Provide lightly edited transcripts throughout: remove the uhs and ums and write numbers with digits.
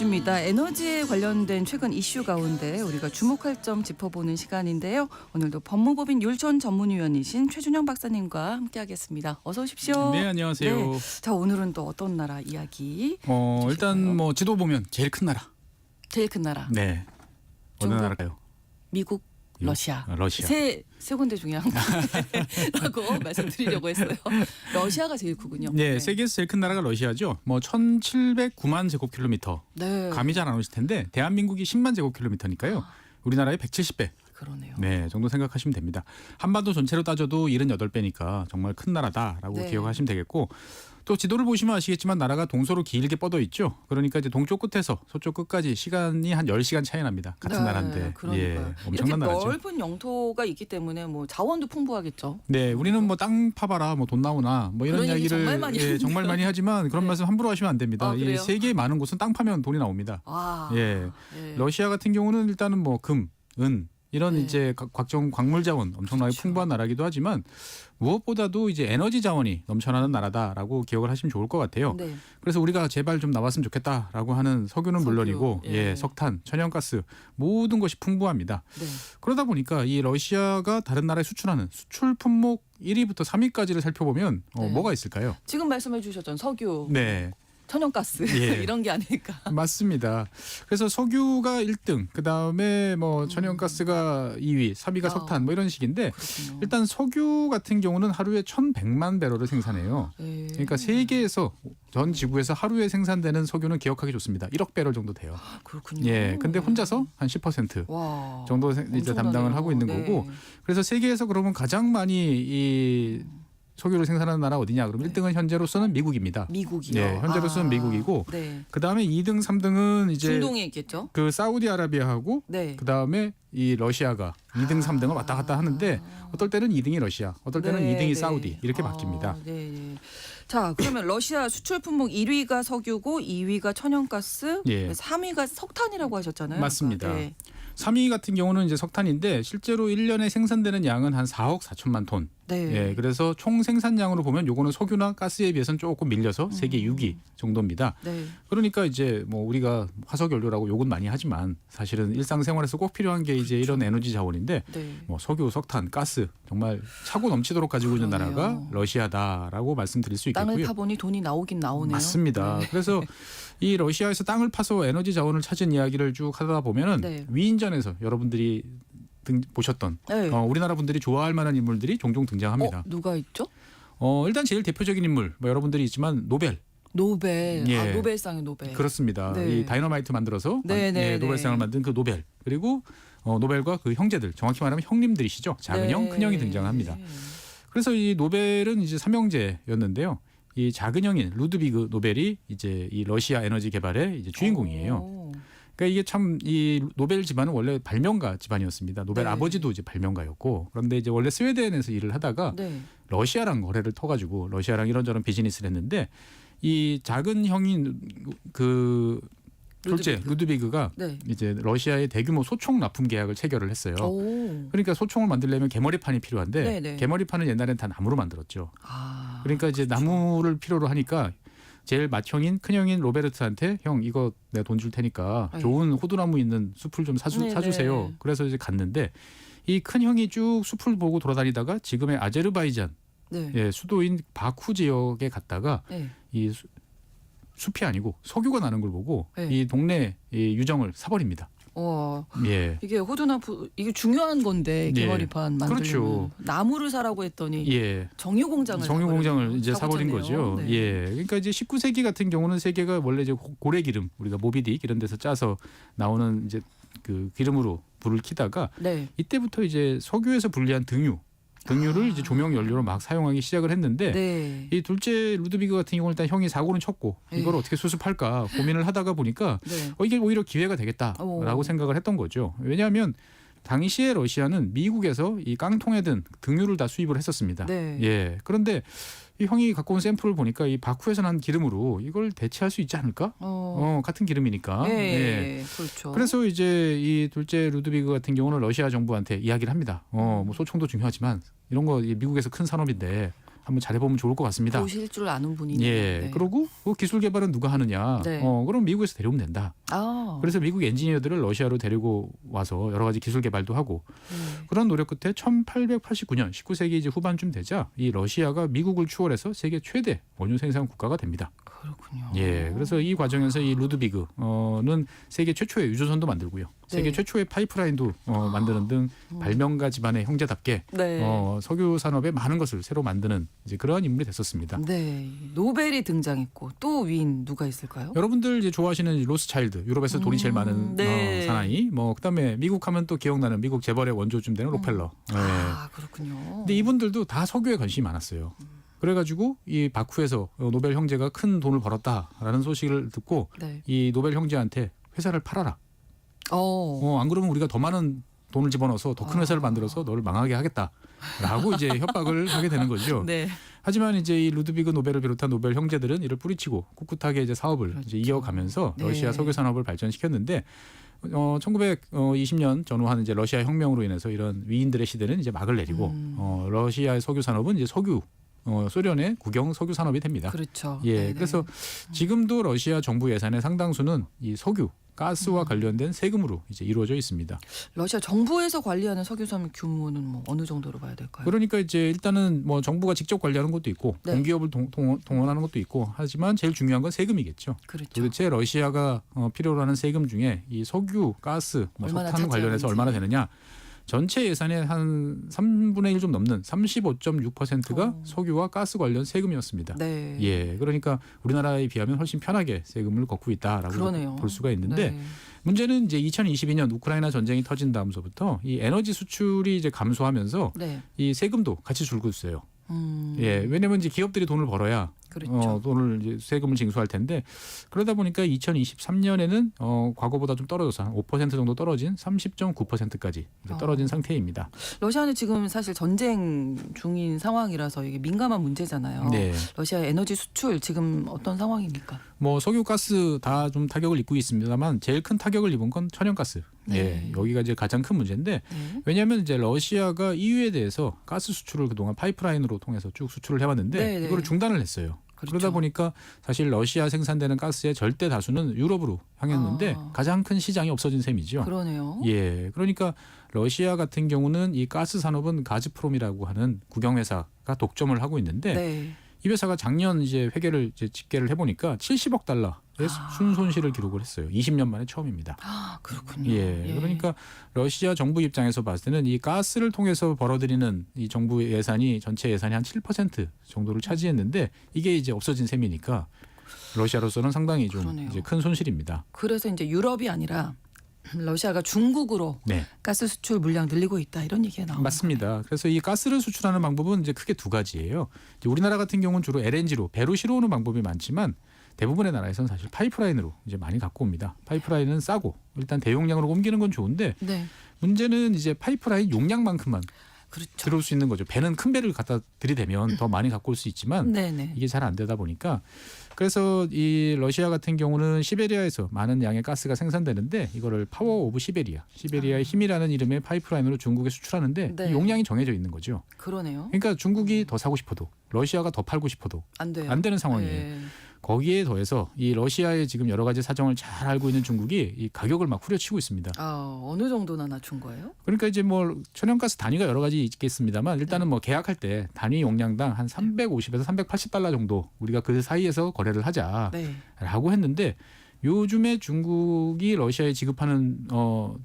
뉴스입니다. 에너지에 관련된 최근 이슈 가운데 우리가 주목할 점 짚어보는 시간인데요. 오늘도 법무법인 율전 전문위원이신 최준영 박사님과 함께하겠습니다. 어서 오십시오. 네, 안녕하세요. 네. 자, 오늘은 또 어떤 나라 이야기? 일단 뭐 지도 보면 제일 큰 나라. 제일 큰 나라. 네. 어느 중국? 나라일까요? 미국, 러시아. 러시아. 세 군데 중에 한 군데라고 말씀드리려고 했어요. 러시아가 제일 크군요. 네, 세계에서 제일 큰 나라가 러시아죠. 뭐 1,709만 제곱킬로미터. 네. 감이 잘 안 오실 텐데 대한민국이 10만 제곱킬로미터니까요. 우리나라의 170배. 그러네요. 네, 정도 생각하시면 됩니다. 한반도 전체로 따져도 78배니까 정말 큰 나라다라고 네. 기억하시면 되겠고, 또 지도를 보시면 아시겠지만 나라가 동서로 길게 뻗어 있죠. 그러니까 이제 동쪽 끝에서 서쪽 끝까지 시간이 한 10시간 차이 납니다. 같은 네, 나라인데. 그러니까요. 엄청난 이렇게 나라죠. 넓은 영토가 있기 때문에 뭐 자원도 풍부하겠죠. 네, 우리는 뭐 땅 파봐라, 뭐 돈 나오나, 뭐 이런 그런 얘기 이야기를 정말 많이 하는데요. 정말 많이 하지만 그런 네. 말씀 함부로 하시면 안 됩니다. 아, 이 그래요? 세계의 많은 곳은 땅 파면 돈이 나옵니다. 아, 예, 네. 러시아 같은 경우는 일단은 뭐 금, 은 이런 네. 이제 각종 광물 자원 엄청나게 그렇죠. 풍부한 나라기도 하지만 무엇보다도 이제 에너지 자원이 넘쳐나는 나라다라고 기억을 하시면 좋을 것 같아요. 네. 그래서 우리가 제발 좀 나왔으면 좋겠다라고 하는 석유는 석유, 물론이고, 예. 석탄, 천연가스 모든 것이 풍부합니다. 네. 그러다 보니까 이 러시아가 다른 나라에 수출하는 수출 품목 1위부터 3위까지를 살펴보면 네. 뭐가 있을까요? 지금 말씀해 주셨던 석유, 네, 천연가스 예. 이런 게 아닐까. 맞습니다. 그래서 석유가 1등, 그다음에 뭐 천연가스가 2위, 3위가 아. 석탄 뭐 이런 식인데, 그렇군요. 일단 석유 같은 경우는 하루에 1,100만 배럴을 생산해요. 네. 그러니까 세계에서 전 지구에서 하루에 생산되는 석유는 기억하기 좋습니다. 1억 배럴 정도 돼요. 그렇군요. 예, 근데 혼자서 한 10% 와, 정도 이제 엄청나네요. 담당을 하고 있는 네. 거고, 그래서 세계에서 그러면 가장 많이 이 석유를 생산하는 나라 어디냐? 그럼 네. 1등은 현재로서는 미국입니다. 미국이요. 네, 현재로서는 미국이고, 네. 그다음에 2등, 3등은 이제 중동에 있겠죠. 그 사우디아라비아하고 네. 그다음에 이 러시아가 2등, 3등을 왔다 갔다 하는데, 어떨 때는 2등이 러시아, 어떨 때는 네, 2등이 네. 사우디 이렇게 바뀝니다. 네, 네. 자, 그러면 러시아 수출 품목 1위가 석유고 2위가 천연가스, 예. 3위가 석탄이라고 하셨잖아요. 맞습니다. 네. 3위 같은 경우는 이제 석탄인데 실제로 1년에 생산되는 양은 한 4억 4천만 톤. 네. 예, 그래서 총 생산량으로 보면 요거는 석유나 가스에 비해서는 조금 밀려서 세계 6위 정도입니다. 네. 그러니까 이제 뭐 우리가 화석 연료라고 욕은 많이 하지만 사실은 일상생활에서 꼭 필요한 게 이제 이런 에너지 자원인데, 네. 뭐 석유, 석탄, 가스 정말 차고 넘치도록 가지고 있는 그러네요. 나라가 러시아다라고 말씀드릴 수 땅을 있겠고요. 파보니 돈이 나오긴 나오네요. 맞습니다. 네. 그래서 이 러시아에서 땅을 파서 에너지 자원을 찾은 이야기를 쭉 하다 보면은 네. 위인전에서 여러분들이 보셨던 네. 우리나라 분들이 좋아할 만한 인물들이 종종 등장합니다. 누가 있죠? 일단 제일 대표적인 인물 뭐 여러분들이 있지만 노벨. 노벨. 예. 아, 노벨상의 노벨. 그렇습니다. 네. 이 다이너마이트 만들어서 네, 네, 노벨상을 네. 만든 그 노벨, 그리고 노벨과 그 형제들, 정확히 말하면 형님들이시죠. 작은 형, 네. 큰 형이 등장합니다. 그래서 이 노벨은 이제 삼형제였는데요. 이 작은 형인 루드비그 노벨이 이제 이 러시아 에너지 개발의 이제 주인공이에요. 오. 그러니까 이게 참 이 노벨 집안은 원래 발명가 집안이었습니다. 노벨 네. 아버지도 이제 발명가였고, 그런데 이제 원래 스웨덴에서 일을 하다가 네. 러시아랑 거래를 터가지고 러시아랑 이런저런 비즈니스를 했는데, 이 작은 형인 그 둘째 루드비그가 네. 이제 러시아의 대규모 소총 납품 계약을 체결을 했어요. 오. 그러니까 소총을 만들려면 개머리판이 필요한데, 네네. 개머리판은 옛날엔 다 나무로 만들었죠. 아. 그러니까 이제 나무를 필요로 하니까 제일 맏형인 큰형인 로베르트한테, 형 이거 내가 돈 줄 테니까 네. 좋은 호두나무 있는 숲을 좀 네네. 사주세요. 그래서 이제 갔는데, 이 큰형이 쭉 숲을 보고 돌아다니다가 지금의 아제르바이잔 네. 수도인 바쿠 지역에 갔다가 네. 이 숲이 아니고 석유가 나는 걸 보고 네. 이 동네 이 유정을 사버립니다. 예. 이게 호두나 이게 중요한 건데 예. 개머리판 만들려면 그렇죠. 나무를 사라고 했더니 예. 정유 공장을 이제 사버린 거죠. 네. 예. 그러니까 이제 19세기 같은 경우는 세계가 원래 이제 고래 기름, 우리가 모비딕 이런 데서 짜서 나오는 이제 그 기름으로 불을 켜다가, 네. 이때부터 이제 석유에서 분리한 등유를 이제 조명 연료로 막 사용하기 시작을 했는데, 네. 이 둘째 루드비그 같은 경우는 일단 형이 사고는 쳤고 이걸 어떻게 수습할까 고민을 하다가 보니까 네. 이게 오히려 기회가 되겠다라고 오. 생각을 했던 거죠. 왜냐하면 당시에 러시아는 미국에서 이 깡통에 든 등유를 다 수입을 했었습니다. 네. 예. 그런데 이 형이 갖고 온 샘플을 보니까 이 바쿠에서 난 기름으로 이걸 대체할 수 있지 않을까? 같은 기름이니까. 네. 예. 그렇죠. 그래서 이제 이 둘째 루드비그 같은 경우는 러시아 정부한테 이야기를 합니다. 뭐 소총도 중요하지만 이런 거 미국에서 큰 산업인데 한번 잘해보면 좋을 것 같습니다. 보실 줄 아는 분이네요. 예. 네. 그러고 그 기술 개발은 누가 하느냐? 네. 그럼 미국에서 데려오면 된다. 아. 그래서 미국 엔지니어들을 러시아로 데리고 와서 여러 가지 기술 개발도 하고 네. 그런 노력 끝에 1889년 19세기 이제 후반쯤 되자 이 러시아가 미국을 추월해서 세계 최대 원유 생산 국가가 됩니다. 그렇군요. 예, 그래서 이 과정에서 이 루드비그는 세계 최초의 유조선도 만들고요, 세계 네. 최초의 파이프라인도 만드는 등 발명가 집안의 형제답게 네. 석유 산업의 많은 것을 새로 만드는 이제 그러한 인물이 됐었습니다. 네. 노벨이 등장했고 또 위인 누가 있을까요? 여러분들 이제 좋아하시는 로스차일드, 유럽에서 돈이 제일 많은 네. 사나이, 그다음에 미국 하면 또 기억나는 미국 재벌의 원조쯤 되는 록펠러. 예. 아, 그렇군요. 근데 이분들도 다 석유에 관심이 많았어요. 그래가지고 이 바쿠에서 노벨 형제가 큰 돈을 벌었다라는 소식을 듣고 네. 이 노벨 형제한테 회사를 팔아라. 안 그러면 우리가 더 많은 돈을 집어넣어서 더 큰 회사를 만들어서 너를 망하게 하겠다라고 이제 협박을 하게 되는 거죠. 네. 하지만 이제 이 루드비그 노벨을 비롯한 노벨 형제들은 이를 뿌리치고 꿋꿋하게 이제 사업을 그렇죠. 이제 이어가면서 네. 러시아 석유 산업을 발전시켰는데 1920년 전후한 이제 러시아 혁명으로 인해서 이런 위인들의 시대는 이제 막을 내리고 러시아의 석유 산업은 이제 소련의 국영 석유 산업이 됩니다. 그렇죠. 예, 네네. 그래서 지금도 러시아 정부 예산의 상당수는 이 석유, 가스와 관련된 세금으로 이제 이루어져 있습니다. 러시아 정부에서 관리하는 석유산 규모는 뭐 어느 정도로 봐야 될까요? 그러니까 이제 일단은 뭐 정부가 직접 관리하는 것도 있고 네. 공기업을 동원하는 것도 있고 하지만 제일 중요한 건 세금이겠죠. 그렇죠. 도대체 러시아가 필요로 하는 세금 중에 이 석유, 가스, 얼마나 석탄 관련해서 차지하는지. 얼마나 되느냐? 전체 예산의 한 3분의 1 좀 넘는 35.6%가 석유와 가스 관련 세금이었습니다. 네. 예, 그러니까 우리나라에 비하면 훨씬 편하게 세금을 걷고 있다라고 그러네요. 볼 수가 있는데 네. 문제는 이제 2022년 우크라이나 전쟁이 터진 다음서부터 이 에너지 수출이 이제 감소하면서 네. 이 세금도 같이 줄고 있어요. 음. 예, 왜냐면 이제 기업들이 돈을 벌어야 그렇죠. 돈을 이제 세금을 징수할 텐데 그러다 보니까 2023년에는 과거보다 좀 떨어져서 한 5% 정도 떨어진 30.9%까지 떨어진 상태입니다. 러시아는 지금 사실 전쟁 중인 상황이라서 이게 민감한 문제잖아요. 네. 러시아의 에너지 수출 지금 어떤 상황입니까? 뭐 석유, 가스 다 좀 타격을 입고 있습니다만 제일 큰 타격을 입은 건 천연가스. 네. 예, 여기가 이제 가장 큰 문제인데 네. 왜냐하면 이제 러시아가 EU에 대해서 가스 수출을 그동안 파이프라인으로 통해서 쭉 수출을 해왔는데 네, 네. 이거를 중단을 했어요. 그렇죠. 그러다 보니까 사실 러시아 생산되는 가스의 절대 다수는 유럽으로 향했는데 가장 큰 시장이 없어진 셈이죠. 그러네요. 예, 그러니까 러시아 같은 경우는 이 가스 산업은 가즈프롬이라고 하는 국영회사가 독점을 하고 있는데 네. 이 회사가 작년 이제 회계를 이제 집계를 해보니까 70억 달러의 순손실을 기록을 했어요. 20년 만에 처음입니다. 아, 그렇군요. 예, 그러니까 러시아 정부 입장에서 봤을 때는 이 가스를 통해서 벌어들이는 이 정부 예산이 전체 예산이 한 7% 정도를 차지했는데 이게 이제 없어진 셈이니까 러시아로서는 상당히 좀 그러네요. 이제 큰 손실입니다. 그래서 이제 유럽이 아니라 러시아가 중국으로 네. 가스 수출 물량 늘리고 있다 이런 얘기가 나옵니다. 맞습니다. 그래서 이 가스를 수출하는 방법은 이제 크게 두 가지예요. 이제 우리나라 같은 경우는 주로 LNG로 배로 실어오는 방법이 많지만 대부분의 나라에서는 사실 파이프라인으로 이제 많이 갖고 옵니다. 파이프라인은 싸고 일단 대용량으로 옮기는 건 좋은데 네. 문제는 이제 파이프라인 용량만큼만 그렇죠. 들어올 수 있는 거죠. 배는 큰 배를 갖다 들이대면 더 많이 갖고 올 수 있지만 네네. 이게 잘 안 되다 보니까 그래서 이 러시아 같은 경우는 시베리아에서 많은 양의 가스가 생산되는데 이거를 파워 오브 시베리아의 힘이라는 이름의 파이프라인으로 중국에 수출하는데 네. 이 용량이 정해져 있는 거죠. 그러네요. 그러니까 중국이 더 사고 싶어도 러시아가 더 팔고 싶어도 안 돼요. 안 되는 상황이에요. 네. 거기에 더해서 이 러시아의 지금 여러 가지 사정을 잘 알고 있는 중국이 이 가격을 막 후려치고 있습니다. 어느 정도나 낮춘 거예요? 그러니까 이제 뭐 천연가스 단위가 여러 가지 있겠습니다만 일단은 뭐 계약할 때 단위 용량당 한 350에서 380달러 정도 우리가 그 사이에서 거래를 하자라고 네. 했는데 요즘에 중국이 러시아에 지급하는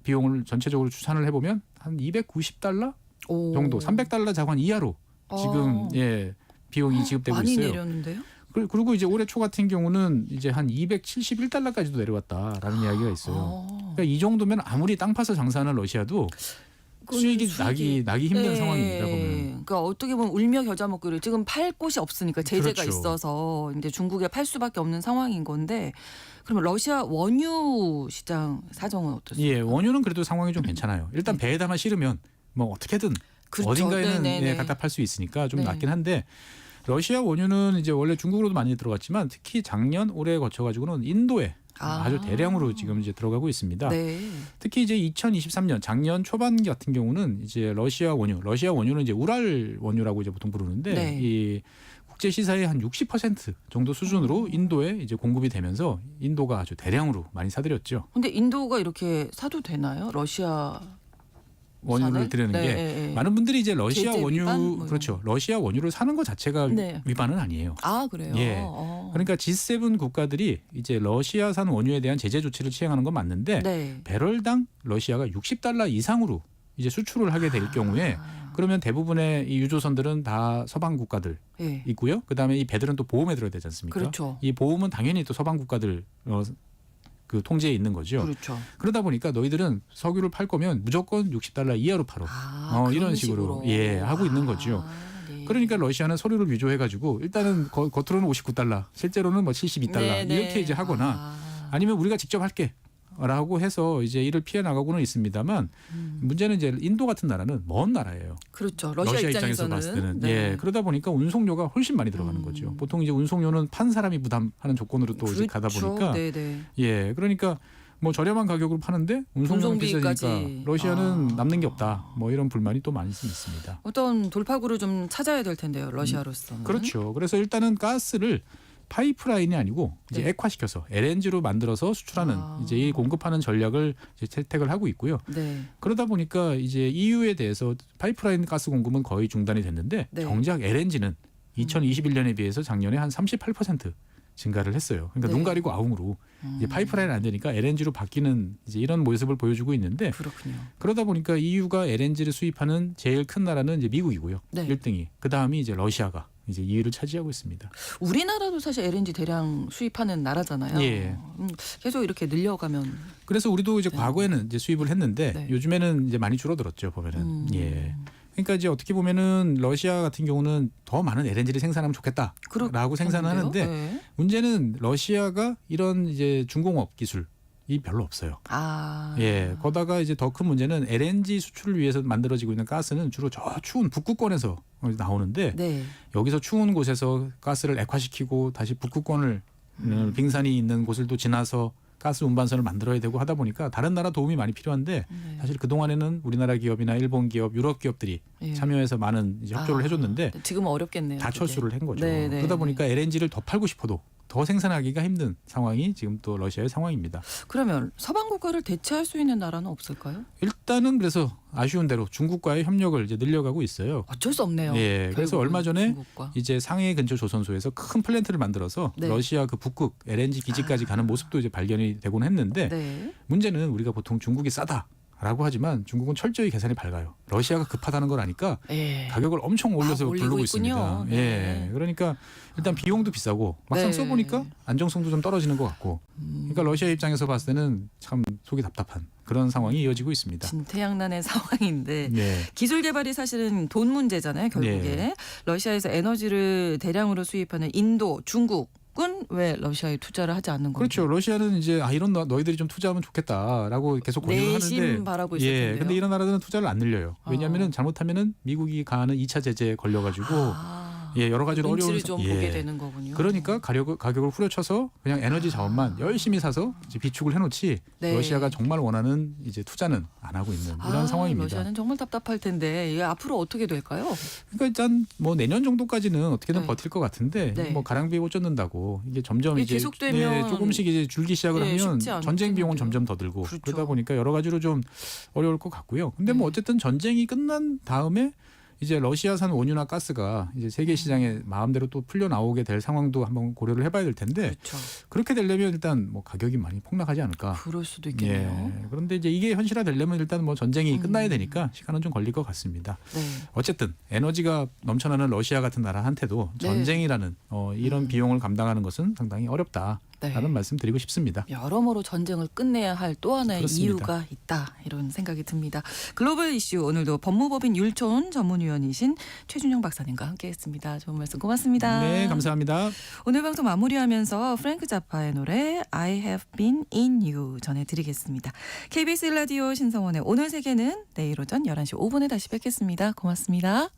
비용을 전체적으로 추산을 해보면 한 290달러 오. 정도, 300달러 자관 이하로 지금 예 비용이 지급되고 많이 있어요. 내렸는데요? 그리고 이제 올해 초 같은 경우는 이제 한 271달러까지도 내려왔다라는 이야기가 있어요. 그러니까 이 정도면 아무리 땅 파서 장사하는 러시아도 수익이 나기 힘든 네. 상황입니다. 보면. 그러니까 어떻게 보면 울며 겨자 먹기를 지금 팔 곳이 없으니까 제재가 그렇죠. 있어서 이제 중국에 팔 수밖에 없는 상황인 건데 그러면 러시아 원유 시장 사정은 어떻습니까? 예, 원유는 그래도 상황이 좀 괜찮아요. 일단 배에다만 실으면 뭐 어떻게든 그렇죠. 어딘가에는 네네네. 갖다 팔 수 있으니까 좀 네. 낫긴 한데 러시아 원유는 이제 원래 중국으로도 많이 들어갔지만 특히 작년 올해 거쳐 가지고는 인도에 아주 대량으로 지금 이제 들어가고 있습니다. 네. 특히 이제 2023년 작년 초반 같은 경우는 이제 러시아 원유는 이제 우랄 원유라고 이제 보통 부르는데 네. 이 국제 시사의 한 60% 정도 수준으로 인도에 이제 공급이 되면서 인도가 아주 대량으로 많이 사들였죠. 근데 인도가 이렇게 사도 되나요? 러시아 원유를 산을? 들여는 네, 게 네, 네. 많은 분들이 이제 러시아 제재 원유 위반? 뭐 이런 그렇죠. 러시아 원유를 사는 것 자체가 네. 위반은 아니에요. 아 그래요? 예. 그러니까 G7 국가들이 이제 러시아산 원유에 대한 제재 조치를 취행하는 건 맞는데 네. 배럴당 러시아가 60달러 이상으로 이제 수출을 하게 될 경우에 그러면 대부분의 이 유조선들은 다 서방 국가들 예. 있고요. 그다음에 이 배들은 또 보험에 들어야 되지 않습니까? 그렇죠. 이 보험은 당연히 또 서방 국가들 그 통제에 있는 거죠. 그렇죠. 그러다 보니까 너희들은 석유를 팔 거면 무조건 60달러 이하로 팔어. 그런 이런 식으로 예, 하고 있는 거죠. 네. 그러니까 러시아는 서류를 위조해가지고 일단은 겉으로는 59달러, 실제로는 뭐 72달러 네, 네. 이렇게 이제 하거나 아니면 우리가 직접 할게. 라고 해서 이제 이를 피해 나가고는 있습니다만 문제는 이제 인도 같은 나라는 먼 나라예요. 그렇죠. 러시아 입장에서 입장에서는 봤을 때는 네. 예 그러다 보니까 운송료가 훨씬 많이 들어가는 거죠. 보통 이제 운송료는 판 사람이 부담하는 조건으로 또 이제 가다 그렇죠. 보니까 네네. 예 그러니까 뭐 저렴한 가격으로 파는데 운송료는 운송비까지. 비싸니까 러시아는 남는 게 없다. 뭐 이런 불만이 또 많이 있습니다. 어떤 돌파구를 좀 찾아야 될 텐데요. 러시아로서는. 그렇죠. 그래서 일단은 가스를 파이프라인이 아니고 이제 네. 액화시켜서 LNG로 만들어서 수출하는 이제 이 공급하는 전략을 이제 채택을 하고 있고요. 네. 그러다 보니까 이제 EU에 대해서 파이프라인 가스 공급은 거의 중단이 됐는데 네. 정작 LNG는 2021년에 비해서 작년에 한 38% 증가를 했어요. 그러니까 네. 눈 가리고 아웅으로 이제 파이프라인 안 되니까 LNG로 바뀌는 이제 이런 모습을 보여주고 있는데 그렇군요. 그러다 보니까 EU가 LNG를 수입하는 제일 큰 나라는 이제 미국이고요. 네. 1등이. 그 다음이 이제 러시아가 이제 2위를 차지하고 있습니다. 우리나라도 사실 LNG 대량 수입하는 나라잖아요. 예. 계속 이렇게 늘려가면 그래서 우리도 이제 과거에는 이제 수입을 했는데 네. 요즘에는 이제 많이 줄어들었죠 보면은. 예. 그러니까 이제 어떻게 보면은 러시아 같은 경우는 더 많은 LNG를 생산하면 좋겠다라고 생산하는데 네. 문제는 러시아가 이런 이제 중공업 기술이 별로 없어요. 예. 거다가 이제 더 큰 문제는 LNG 수출을 위해서 만들어지고 있는 가스는 주로 저 추운 북극권에서 나오는데 네. 여기서 추운 곳에서 가스를 액화시키고 다시 북극권을 빙산이 있는 곳을 또 지나서 가스 운반선을 만들어야 되고 하다 보니까 다른 나라 도움이 많이 필요한데 네. 사실 그동안에는 우리나라 기업이나 일본 기업, 유럽 기업들이 예. 참여해서 많은 이제 협조를 해줬는데 지금은 어렵겠네요. 다 그게. 철수를 한 거죠. 네, 네, 그러다 네. 보니까 LNG를 더 팔고 싶어도 더 생산하기가 힘든 상황이 지금 또 러시아의 상황입니다. 그러면 서방 국가를 대체할 수 있는 나라는 없을까요? 일단은 그래서 아쉬운 대로 중국과의 협력을 이제 늘려가고 있어요. 어쩔 수 없네요. 예, 그래서 결국은 얼마 전에 중국과. 이제 상해 근처 조선소에서 큰 플랜트를 만들어서 네. 러시아 그 북극 LNG 기지까지 가는 모습도 이제 발견이 되곤 했는데 네. 문제는 우리가 보통 중국이 싸다라고 하지만 중국은 철저히 계산이 밝아요. 러시아가 급하다는 걸 아니까 예. 가격을 엄청 올려서 올리고 부르고 있군요. 있습니다. 네. 예, 그러니까 일단 비용도 비싸고 막상 네. 써보니까 안정성도 좀 떨어지는 것 같고, 그러니까 러시아 입장에서 봤을 때는 참 속이 답답한 그런 상황이 이어지고 있습니다. 진퇴양난의 상황인데 네. 기술 개발이 사실은 돈 문제잖아요. 결국에 네. 러시아에서 에너지를 대량으로 수입하는 인도, 중국은 왜 러시아에 투자를 하지 않는 건가요? 그렇죠. 러시아는 이제 이런 너희들이 좀 투자하면 좋겠다라고 계속 권유를 내심 하는데, 바라고 있을 예, 텐데요. 근데 이런 나라들은 투자를 안 늘려요. 왜냐하면은 잘못하면은 미국이 가하는 2차 제재에 걸려가지고 예, 여러 가지로 어려운 눈치를 좀 보게 되는 거군요. 그러니까 가격을 후려쳐서 그냥 에너지 자원만 열심히 사서 이제 비축을 해놓지 네. 러시아가 정말 원하는 이제 투자는 안 하고 있는 이런 상황입니다. 러시아는 정말 답답할 텐데 이게 앞으로 어떻게 될까요? 그러니까 일단 뭐 내년 정도까지는 어떻게든 네. 버틸 것 같은데 네. 뭐 가랑비에 옷 젖는다고 이게 점점 이게 이제 계속되면 조금씩 이제 줄기 시작을 예, 하면 쉽지 않을 전쟁 비용은 텐데요. 점점 더 들고 그렇죠. 그러다 보니까 여러 가지로 좀 어려울 것 같고요. 근데 뭐 네. 어쨌든 전쟁이 끝난 다음에 이제 러시아산 원유나 가스가 이제 세계 시장에 마음대로 또 풀려 나오게 될 상황도 한번 고려를 해봐야 될 텐데 그렇죠. 그렇게 되려면 일단 뭐 가격이 많이 폭락하지 않을까. 그럴 수도 있겠네요. 예. 그런데 이제 이게 현실화 되려면 일단 뭐 전쟁이 끝나야 되니까 시간은 좀 걸릴 것 같습니다. 네. 어쨌든 에너지가 넘쳐나는 러시아 같은 나라한테도 네. 전쟁이라는 이런 비용을 감당하는 것은 상당히 어렵다라는 네. 말씀 드리고 싶습니다. 여러모로 전쟁을 끝내야 할 또 하나의 그렇습니다. 이유가 있다 이런 생각이 듭니다. 글로벌 이슈 오늘도 법무법인 율촌 전문위원이신 최준영 박사님과 함께했습니다. 좋은 말씀 고맙습니다. 네, 감사합니다. 오늘 방송 마무리하면서 프랭크 자파의 노래 I Have Been In You 전해드리겠습니다. KBS 라디오 신성원의 오늘 세계는 내일 오전 11시 5분에 다시 뵙겠습니다. 고맙습니다.